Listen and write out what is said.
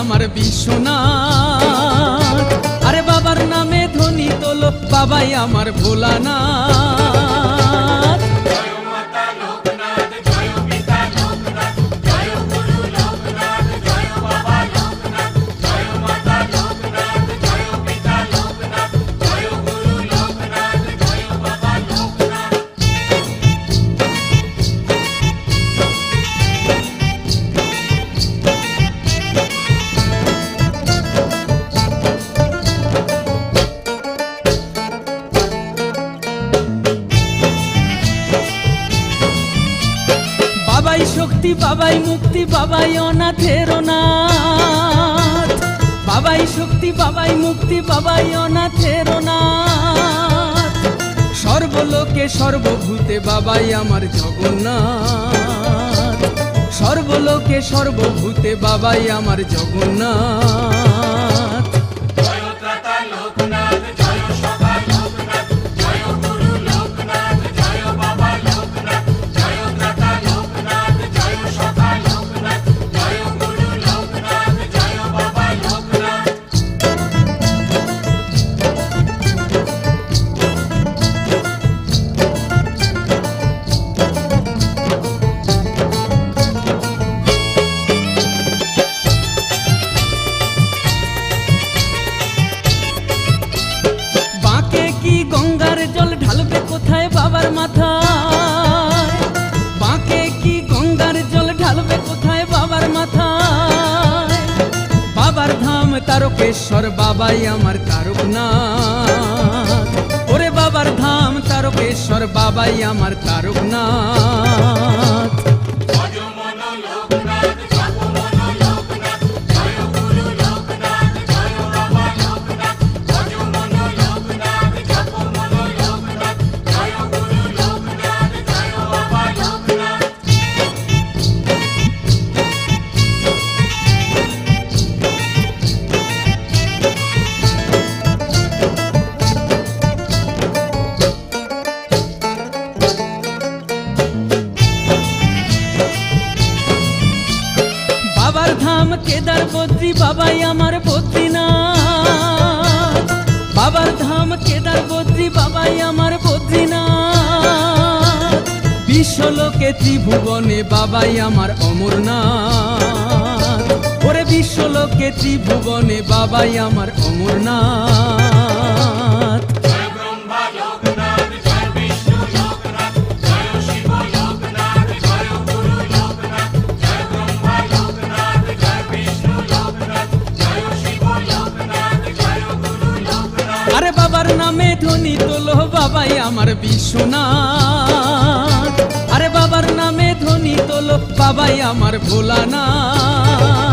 আমার বিশ্বনাথ। আরে বাবার নামে ধ্বনি তোলো, বাবাই আমার ভোলানাথ। বাবাই শক্তি, বাবাই মুক্তি, বাবাই অনাথের অনাথ। বাবাই শক্তি, বাবাই মুক্তি, বাবাই অনাথের অনাথ। সর্বলোকে সর্বভূতে বাবাই আমার জগন্নাথ। সর্বলোকে সর্বভূতে বাবাই আমার জগন্নাথ। গঙ্গার জল ঢালবে কোথায় বাবার মাথায়? বাঁকে কি গঙ্গার জল ঢালবে কোথায় বাবার মাথায়? বাবার ধাম তারকেশ্বর, বাবাই আমার তারকনাথ। ওরে বাবার ধাম তারকেশ্বর, বাবাই আমার তারকনাথ। বাবার ধাম কেদার বদ্রী, বাবাই আমার বদ্রীনাথ। বাবার ধাম কেদার বদ্রী, বাবাই আমার বদ্রীনাথ। বিশ্বলোকে ত্রিভুবনে বাবাই আমার অমরনাথ। ওরে বিশ্বলোকে ত্রিভুবনে বাবাই আমার অমরনাথ। আরে বাবার নামে ধ্বনি তোলো, বাবাই আমার বিশ্বনাথ। আরে বাবার নামে ধ্বনি তোলো, বাবাই আমার ভোলানাথ।